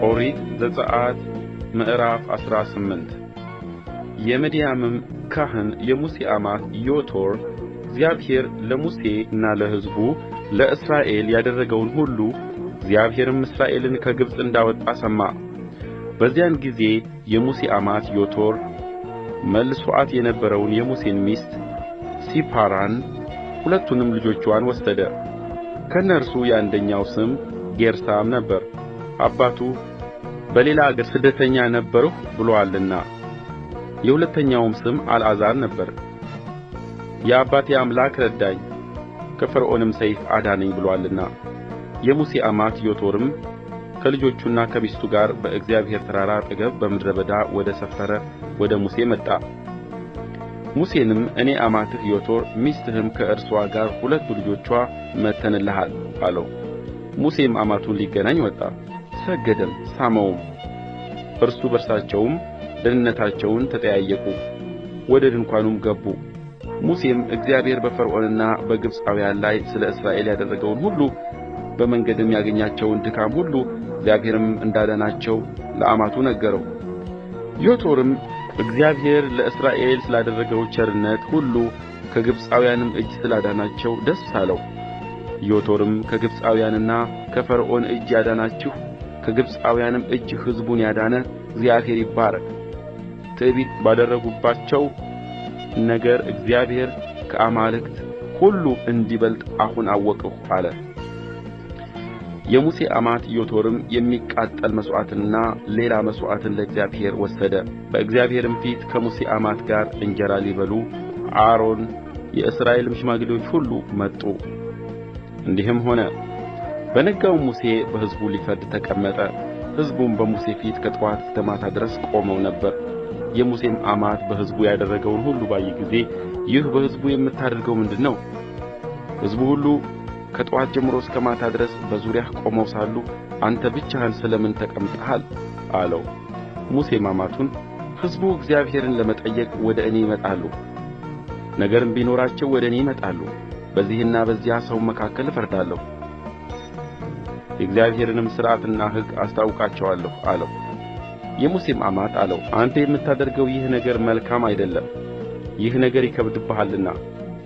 ኦሪት ዘጽአት ምዕራፍ 18 የምድያምም ካህን የሙሴ አማት ዮቶር እግዚአብሔር ለሙሴና ለሕዝቡ ለእስራኤል ያደረገውን ሁሉ እግዚአብሔርም እስራኤልን ከግብፅ እንዳወጣ ሰማ። በዚያን ጊዜ የሙሴ አማት ዮቶር መልሶአት የነበረውን የሙሴን ሚስት ሲፓራን ሁለቱንም ልጆቿን ወሰደ። ከእነርሱ የአንደኛው ስም ጌርሳም ነበር፣ አባቱ በሌላ አገር ስደተኛ ነበርሁ ብሎአልና። የሁለተኛውም ስም አልዓዛር ነበር፣ የአባቴ አምላክ ረዳኝ ከፈርዖንም ሰይፍ አዳነኝ ብሎአልና። የሙሴ አማት ዮቶርም ከልጆቹና ከሚስቱ ጋር በእግዚአብሔር ተራራ አጠገብ በምድረ በዳ ወደ ሰፈረ ወደ ሙሴ መጣ። ሙሴንም እኔ አማትህ ዮቶር ሚስትህም ከእርስዋ ጋር ሁለቱ ልጆቿ መጥተንልሃል አለው። ሙሴም አማቱን ሊገናኝ ወጣ፣ ሰገደም፣ ሳመውም። እርሱ በርሳቸውም ደህንነታቸውን ተጠያየቁ፣ ወደ ድንኳኑም ገቡ። ሙሴም እግዚአብሔር በፈርዖንና በግብፃውያን ላይ ስለ እስራኤል ያደረገውን ሁሉ በመንገድም ያገኛቸውን ድካም ሁሉ እግዚአብሔርም እንዳዳናቸው ለአማቱ ነገረው። ዮቶርም እግዚአብሔር ለእስራኤል ስላደረገው ቸርነት ሁሉ ከግብፃውያንም እጅ ስላዳናቸው ደስ አለው። ዮቶርም ከግብፃውያንና ከፈርዖን እጅ ያዳናችሁ ከግብፃውያንም እጅ ሕዝቡን ያዳነ እግዚአብሔር ይባረክ። ትዕቢት ባደረጉባቸው ነገር እግዚአብሔር ከአማልክት ሁሉ እንዲበልጥ አሁን አወቅሁ አለ። የሙሴ አማት ዮቶርም የሚቃጠል መሥዋዕትንና ሌላ መሥዋዕትን ለእግዚአብሔር ወሰደ። በእግዚአብሔርም ፊት ከሙሴ አማት ጋር እንጀራ ሊበሉ አሮን የእስራኤልም ሽማግሌዎች ሁሉ መጡ። እንዲህም ሆነ፣ በነጋው ሙሴ በሕዝቡ ሊፈርድ ተቀመጠ። ሕዝቡም በሙሴ ፊት ከጠዋት እስከ ማታ ድረስ ቆመው ነበር። የሙሴም አማት በሕዝቡ ያደረገውን ሁሉ ባየ ጊዜ ይህ በሕዝቡ የምታደርገው ምንድር ነው? ሕዝቡ ሁሉ ከጠዋት ጀምሮ እስከ ማታ ድረስ በዙሪያህ ቆመው ሳሉ አንተ ብቻህን ስለምን ተቀምጠሃል? አለው። ሙሴም አማቱን ሕዝቡ እግዚአብሔርን ለመጠየቅ ወደ እኔ ይመጣሉ፣ ነገርም ቢኖራቸው ወደ እኔ ይመጣሉ፣ በዚህና በዚያ ሰው መካከል እፈርዳለሁ፣ የእግዚአብሔርንም ሥርዓትና ሕግ አስታውቃቸዋለሁ አለው። የሙሴም አማት አለው፣ አንተ የምታደርገው ይህ ነገር መልካም አይደለም። ይህ ነገር ይከብድብሃልና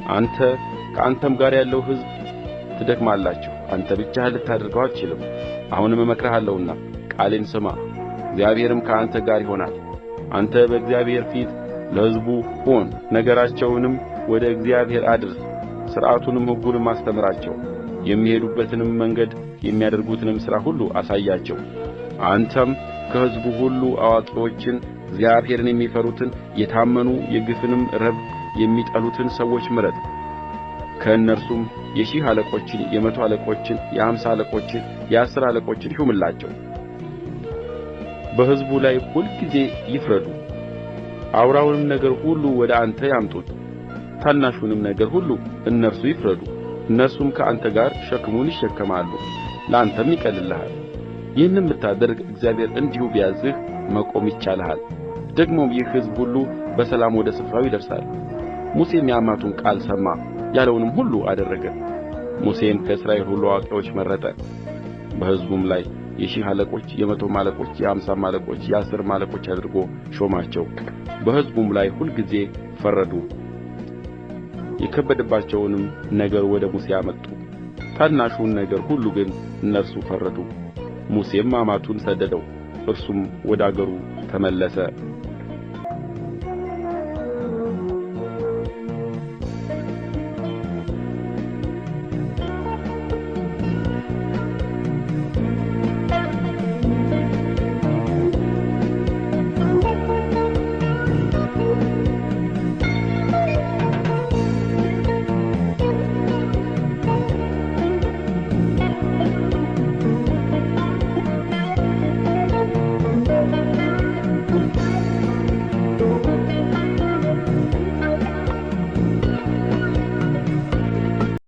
አንተ ከአንተም ጋር ያለው ሕዝብ ትደክማላችሁ። አንተ ብቻህን ልታደርገው አትችልም። አሁንም እመክርሃለሁና ቃሌን ስማ፣ እግዚአብሔርም ከአንተ ጋር ይሆናል። አንተ በእግዚአብሔር ፊት ለሕዝቡ ሁን፣ ነገራቸውንም ወደ እግዚአብሔር አድርስ፣ ሥርዓቱንም ሕጉንም አስተምራቸው፣ የሚሄዱበትንም መንገድ የሚያደርጉትንም ሥራ ሁሉ አሳያቸው። አንተም ከሕዝቡ ሁሉ አዋቂዎችን፣ እግዚአብሔርን የሚፈሩትን፣ የታመኑ የግፍንም ረብ የሚጠሉትን ሰዎች ምረጥ። ከእነርሱም የሺህ አለቆችን፣ የመቶ አለቆችን፣ የአምሳ አለቆችን፣ የአስር አለቆችን ሹምላቸው። በሕዝቡ ላይ ሁልጊዜ ይፍረዱ። አውራውንም ነገር ሁሉ ወደ አንተ ያምጡት፣ ታናሹንም ነገር ሁሉ እነርሱ ይፍረዱ። እነርሱም ከአንተ ጋር ሸክሙን ይሸከማሉ፣ ለአንተም ይቀልልሃል። ይህንም ብታደርግ እግዚአብሔር እንዲሁ ቢያዝዝህ መቆም ይቻልሃል። ደግሞም ይህ ሕዝብ ሁሉ በሰላም ወደ ስፍራው ይደርሳል። ሙሴም የአማቱን ቃል ሰማ፣ ያለውንም ሁሉ አደረገ። ሙሴም ከእስራኤል ሁሉ አዋቂዎች መረጠ። በሕዝቡም ላይ የሺህ አለቆች፣ የመቶም አለቆች፣ የአምሳም አለቆች፣ የአስርም አለቆች አድርጎ ሾማቸው። በሕዝቡም ላይ ሁልጊዜ ፈረዱ። የከበደባቸውንም ነገር ወደ ሙሴ አመጡ። ታናሹን ነገር ሁሉ ግን እነርሱ ፈረዱ። ሙሴም አማቱን ሰደደው፣ እርሱም ወደ አገሩ ተመለሰ።